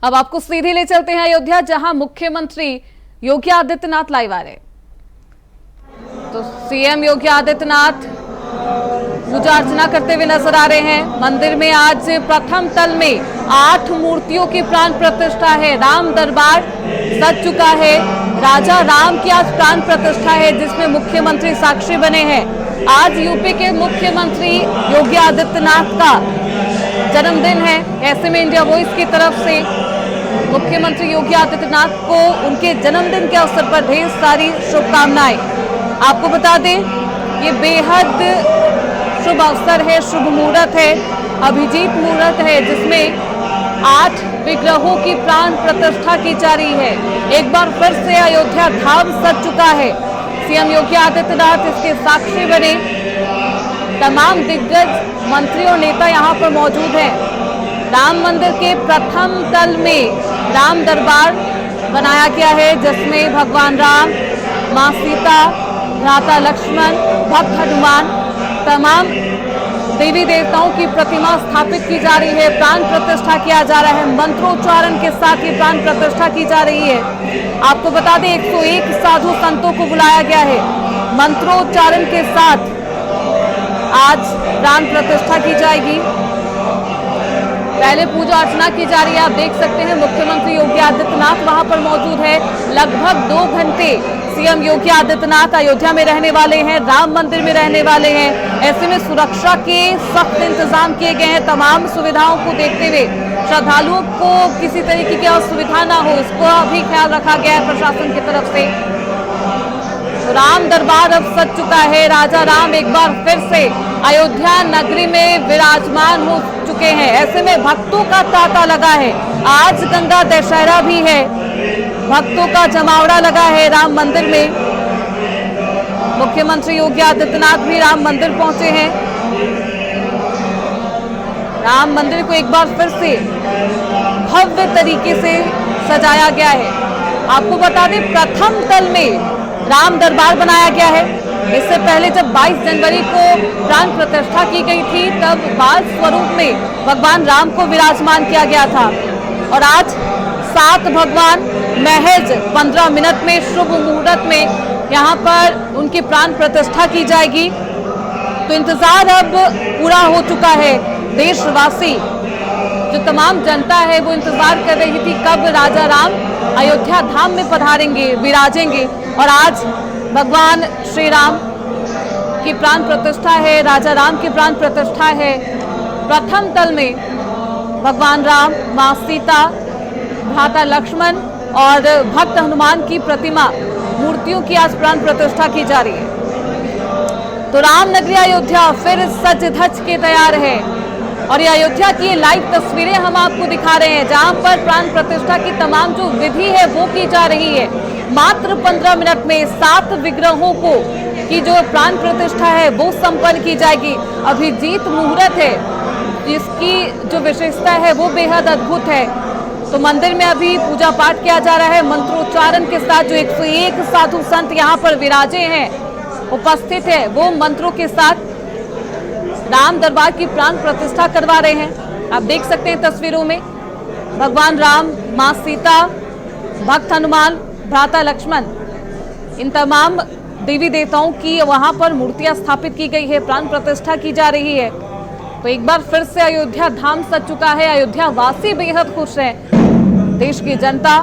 अब आपको सीधे ले चलते हैं अयोध्या, जहां मुख्यमंत्री योगी आदित्यनाथ लाइव आ रहे। तो सीएम योगी आदित्यनाथ पूजा अर्चना करते हुए नजर आ रहे हैं। मंदिर में आज प्रथम तल में 8 मूर्तियों की प्राण प्रतिष्ठा है। राम दरबार सज चुका है। राजा राम की आज प्राण प्रतिष्ठा है, जिसमें मुख्यमंत्री साक्षी बने हैं। आज यूपी के मुख्यमंत्री योगी आदित्यनाथ का जन्मदिन है। ऐसे में इंडिया वॉइस की तरफ से मुख्यमंत्री योगी आदित्यनाथ को उनके जन्मदिन के अवसर पर ढेर सारी शुभकामनाएं। आपको बता दें, ये बेहद शुभ अवसर है, शुभ मुहूर्त है, अभिजीत मुहूर्त है, जिसमें 8 विग्रहों की प्राण प्रतिष्ठा की जा रही है। एक बार फिर से अयोध्या धाम सज चुका है। सीएम योगी आदित्यनाथ इसके साक्षी बने। तमाम दिग्गज मंत्री और नेता यहां पर मौजूद हैं। राम मंदिर के प्रथम तल में राम दरबार बनाया गया है, जिसमें भगवान राम, मां सीता, भ्राता लक्ष्मण, भक्त हनुमान, तमाम देवी देवताओं की प्रतिमा स्थापित की जा रही है। प्राण प्रतिष्ठा किया जा रहा है। मंत्रोच्चारण के साथ ये प्राण प्रतिष्ठा की जा रही है। आपको बता दें, 101 साधु संतों को बुलाया गया है। मंत्रोच्चारण के साथ आज प्राण प्रतिष्ठा की जाएगी। पहले पूजा अर्चना की जा रही है। आप देख सकते हैं मुख्यमंत्री योगी आदित्यनाथ वहां पर मौजूद है। लगभग 2 घंटे सीएम योगी आदित्यनाथ अयोध्या में रहने वाले हैं, राम मंदिर में रहने वाले हैं। ऐसे में सुरक्षा के सख्त इंतजाम किए गए हैं। तमाम सुविधाओं को देखते हुए श्रद्धालुओं को किसी तरीके की असुविधा ना हो, इसका भी ख्याल रखा गया है प्रशासन की तरफ से। तो राम दरबार अब सज चुका है। राजा राम एक बार फिर से अयोध्या नगरी में विराजमान हो चुके हैं। ऐसे में भक्तों का तांता लगा है। आज गंगा दशहरा भी है। भक्तों का जमावड़ा लगा है राम मंदिर में। मुख्यमंत्री योगी आदित्यनाथ भी राम मंदिर पहुंचे हैं। राम मंदिर को एक बार फिर से भव्य तरीके से सजाया गया है। आपको बता दें, प्रथम तल में राम दरबार बनाया गया है। इससे पहले जब 22 जनवरी को प्राण प्रतिष्ठा की गई थी, तब बाल स्वरूप में भगवान राम को विराजमान किया गया था। और आज 7 भगवान महज 15 मिनट में शुभ मुहूर्त में यहाँ पर उनकी प्राण प्रतिष्ठा की जाएगी। तो इंतजार अब पूरा हो चुका है। देशवासी, जो तमाम जनता है, वो इंतजार कर रही थी कब राजा राम अयोध्या धाम में पधारेंगे, विराजेंगे। और आज भगवान श्री राम की प्राण प्रतिष्ठा है, राजा राम की प्राण प्रतिष्ठा है। प्रथम तल में भगवान राम, मां सीता, भ्राता लक्ष्मण और भक्त हनुमान की प्रतिमा, मूर्तियों की आज प्राण प्रतिष्ठा की जा रही है। तो राम नगरी अयोध्या फिर सज धज के तैयार है। और ये अयोध्या की ये लाइव तस्वीरें हम आपको दिखा रहे हैं, जहां पर प्राण प्रतिष्ठा की तमाम जो विधि है वो की जा रही है। मात्र 15 मिनट में 7 विग्रहों को की जो प्राण प्रतिष्ठा है वो संपन्न की जाएगी। अभिजीत मुहूर्त है, जिसकी जो विशेषता है वो बेहद अद्भुत है। तो मंदिर में अभी पूजा पाठ किया जा रहा है। मंत्रोच्चारण के साथ जो 101 साधु संत यहाँ पर विराजे हैं, उपस्थित है, वो मंत्रों के साथ राम दरबार की प्राण प्रतिष्ठा करवा रहे हैं। आप देख सकते हैं तस्वीरों में भगवान राम, मां सीता, भक्त हनुमान, भ्राता लक्ष्मण, इन तमाम देवी देवताओं की वहां पर मूर्तियां स्थापित की गई है, प्राण प्रतिष्ठा की जा रही है। तो एक बार फिर से अयोध्या धाम सज चुका है। अयोध्या वासी बेहद खुश हैं। देश की जनता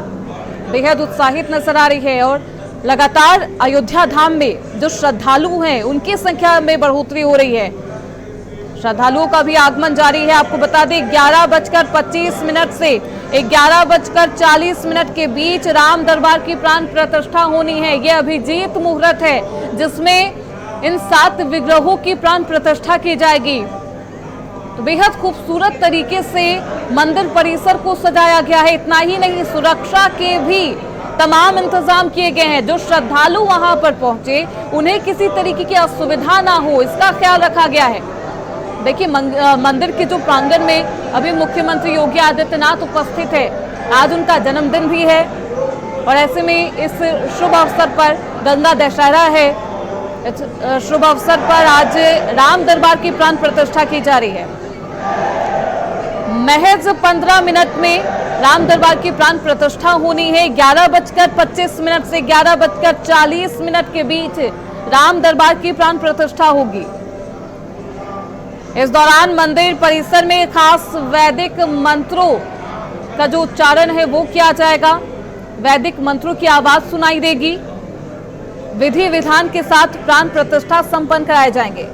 बेहद उत्साहित नजर आ रही है। और लगातार अयोध्या धाम में जो श्रद्धालु हैं, उनकी संख्या में बढ़ोतरी हो रही है। श्रद्धालुओं का भी आगमन जारी है। आपको बता दें, 11:25 से 11:40 के बीच राम दरबार की प्राण प्रतिष्ठा होनी है। यह अभिजीत मुहूर्त है, जिसमें इन 7 विग्रहों की प्राण प्रतिष्ठा की जाएगी। तो बेहद खूबसूरत तरीके से मंदिर परिसर को सजाया गया है। इतना ही नहीं, सुरक्षा के भी तमाम इंतजाम किए गए हैं। जो श्रद्धालु वहां पर पहुंचे, उन्हें किसी तरीके की असुविधा ना हो, इसका ख्याल रखा गया है। देखिए, मंदिर के जो प्रांगण में अभी मुख्यमंत्री योगी आदित्यनाथ उपस्थित है। आज उनका जन्मदिन भी है। और ऐसे में इस शुभ अवसर पर गंगा दशहरा है। इस शुभ अवसर पर आज राम दरबार की प्राण प्रतिष्ठा की जा रही है। महज 15 मिनट में राम दरबार की प्राण प्रतिष्ठा होनी है। 11:25 से 11:40 के बीच राम दरबार की प्राण प्रतिष्ठा होगी। इस दौरान मंदिर परिसर में खास वैदिक मंत्रों का जो उच्चारण है वो किया जाएगा। वैदिक मंत्रों की आवाज सुनाई देगी। विधि विधान के साथ प्राण प्रतिष्ठा संपन्न कराए जाएंगे।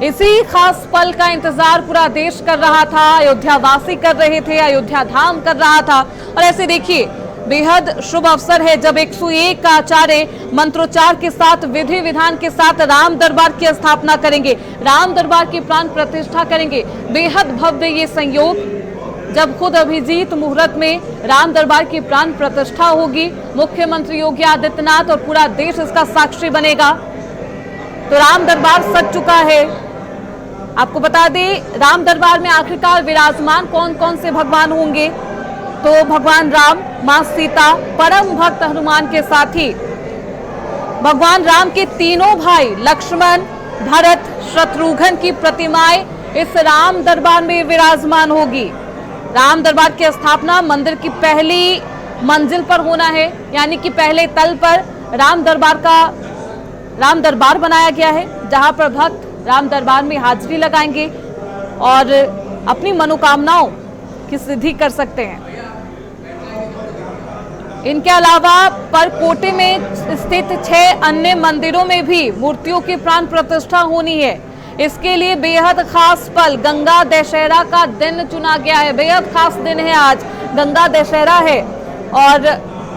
इसी खास पल का इंतजार पूरा देश कर रहा था, अयोध्या वासी कर रहे थे, अयोध्या धाम कर रहा था। और ऐसे देखिए, बेहद शुभ अवसर है जब 101 आचार्य मंत्रोच्चार के साथ, विधि विधान के साथ राम दरबार की स्थापना करेंगे, राम दरबार की प्राण प्रतिष्ठा करेंगे। बेहद भव्य ये संयोग जब खुद अभिजीत मुहूर्त में राम दरबार की प्राण प्रतिष्ठा होगी। मुख्यमंत्री योगी आदित्यनाथ और पूरा देश इसका साक्षी बनेगा। तो राम दरबार सज चुका है। आपको बता दें, राम दरबार में आखिरकार विराजमान कौन कौन से भगवान होंगे। तो भगवान राम, मां सीता, परम भक्त हनुमान के साथ ही भगवान राम के तीनों भाई लक्ष्मण, भरत, शत्रुघ्न की प्रतिमाएं इस राम दरबार में विराजमान होगी। राम दरबार की स्थापना मंदिर की पहली मंजिल पर होना है, यानी कि पहले तल पर राम दरबार बनाया गया है, जहां पर भक्त राम दरबार में हाजिरी लगाएंगे और अपनी मनोकामनाओं की सिद्धि कर सकते हैं। इनके अलावा परकोटे में स्थित 6 अन्य मंदिरों में भी मूर्तियों की प्राण प्रतिष्ठा होनी है। इसके लिए बेहद खास पल गंगा दशहरा का दिन चुना गया है। बेहद खास दिन है आज, गंगा दशहरा है और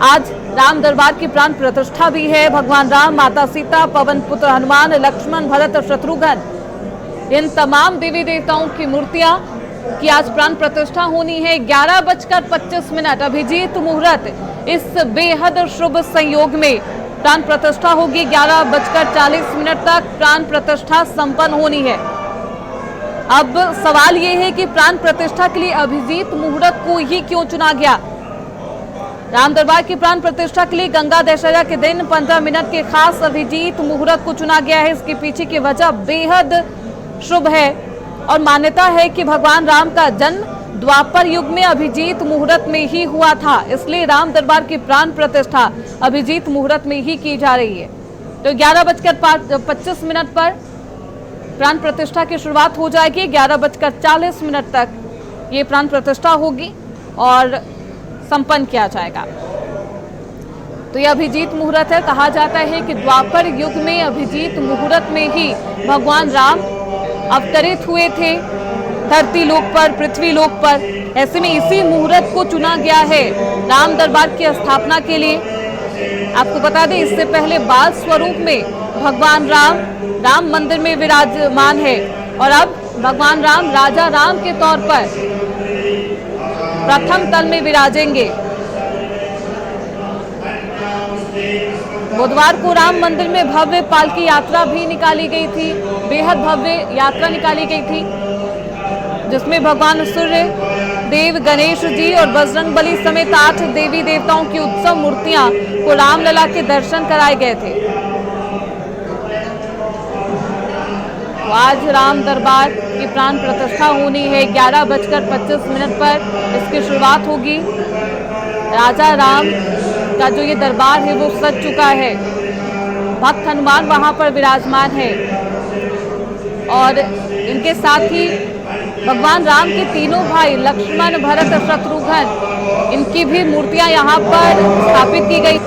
आज राम दरबार की प्राण प्रतिष्ठा भी है। भगवान राम, माता सीता, पवन पुत्र हनुमान, लक्ष्मण, भरत और शत्रुघ्न, इन तमाम देवी देवताओं की मूर्तियां की आज प्राण प्रतिष्ठा होनी है। 11:25 अभिजीत मुहूर्त, इस बेहद शुभ संयोग में प्राण प्रतिष्ठा होगी। 11:40 तक प्राण प्रतिष्ठा संपन्न होनी है। अब सवाल यह है कि प्राण प्रतिष्ठा के लिए अभिजीत मुहूर्त को ही क्यों चुना गया। राम दरबार की प्राण प्रतिष्ठा के लिए गंगा दशहरा के दिन 15 मिनट के खास अभिजीत मुहूर्त को चुना गया है। इसके पीछे की वजह बेहद शुभ है और मान्यता है कि भगवान राम का जन्म द्वापर युग में अभिजीत मुहूर्त में ही हुआ था, इसलिए राम दरबार की प्राण प्रतिष्ठा अभिजीत मुहूर्त में ही की जा रही है। तो 11:25 पर प्राण प्रतिष्ठा की शुरुआत हो जाएगी। 11:40 तक ये प्राण प्रतिष्ठा होगी और संपन्न किया जाएगा। तो यह अभिजीत मुहूर्त है। कहा जाता है कि द्वापर युग में अभिजीत मुहूर्त में ही भगवान राम अवतरित हुए थे धरती लोक पर, पृथ्वी लोक पर। ऐसे में इसी मुहूर्त को चुना गया है राम दरबार की स्थापना के लिए। आपको बता दें, इससे पहले बाल स्वरूप में भगवान राम मंदिर में विराजमान है और अब भगवान राम राजा राम के तौर पर प्रथम तल में विराजेंगे। बुधवार को राम मंदिर में भव्य पालकी यात्रा भी निकाली गई थी। बेहद भव्य यात्रा निकाली गई थी, जिसमें भगवान सूर्य देव, गणेश जी और बजरंगबली समेत 8 देवी देवताओं की उत्सव मूर्तियां को रामलला के दर्शन कराए गए थे। तो आज राम दरबार की प्राण प्रतिष्ठा होनी है। 11:25 पर इसकी शुरुआत होगी। राजा राम का जो ये दरबार है वो सज चुका है। भक्त हनुमान वहां पर विराजमान है और इनके साथ ही भगवान राम के तीनों भाई लक्ष्मण, भरत और शत्रुघ्न, इनकी भी मूर्तियां यहाँ पर स्थापित की गई।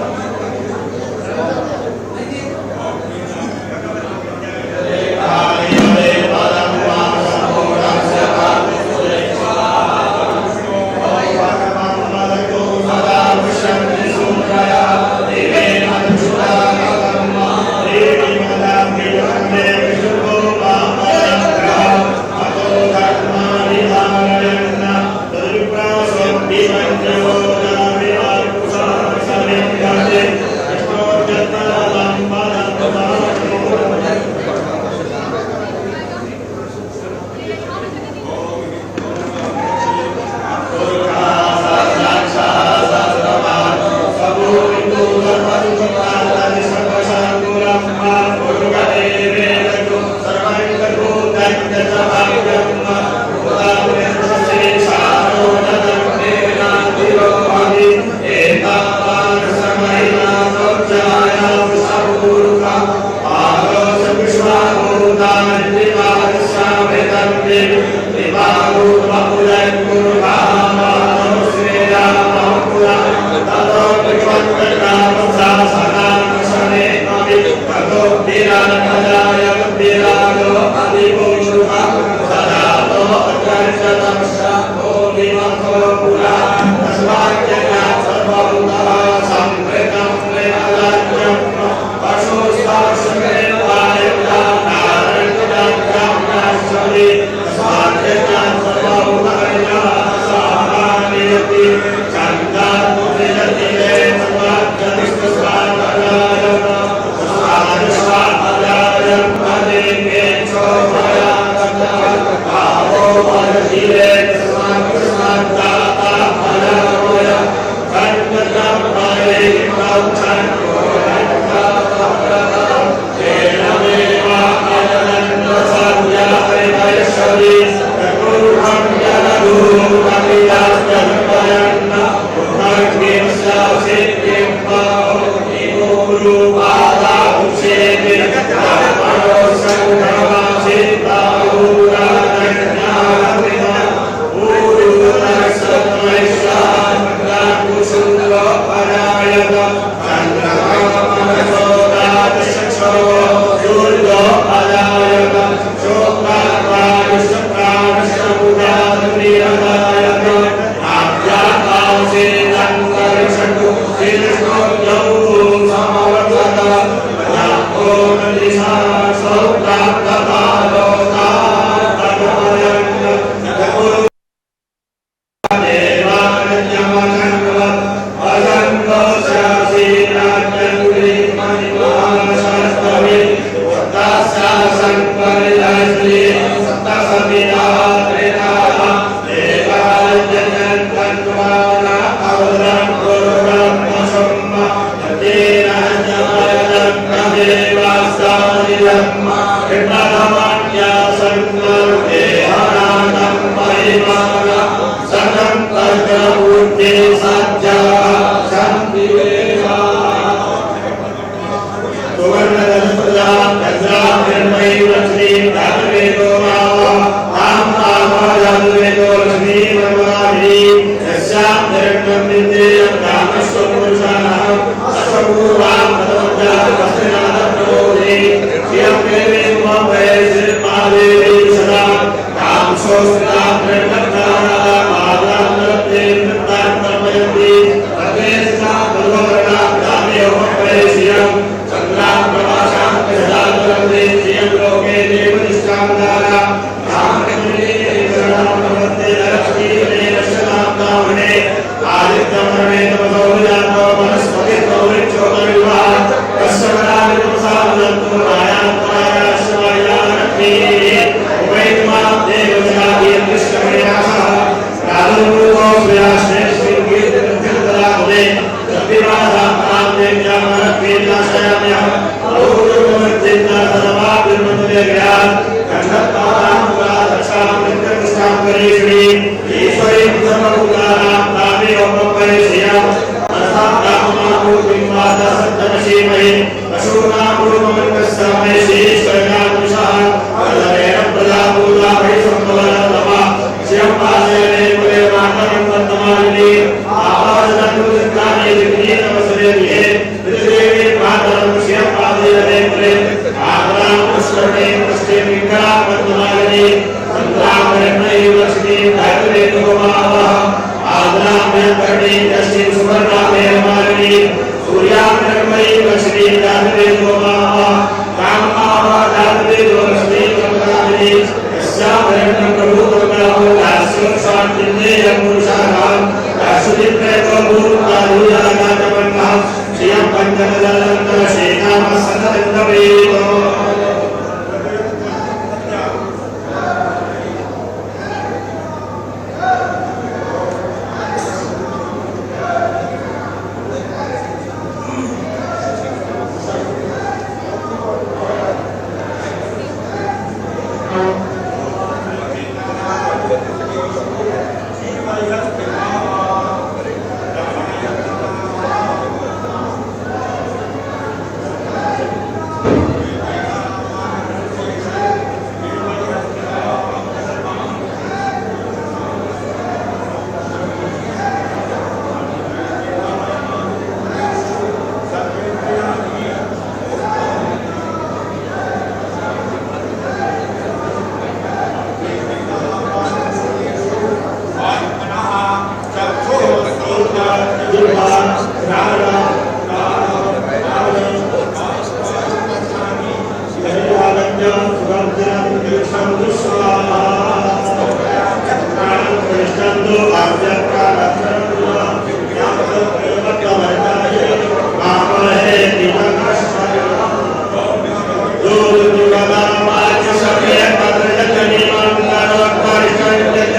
Thank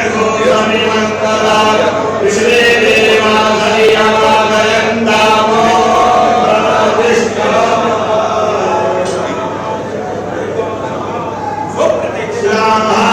you. श्री राम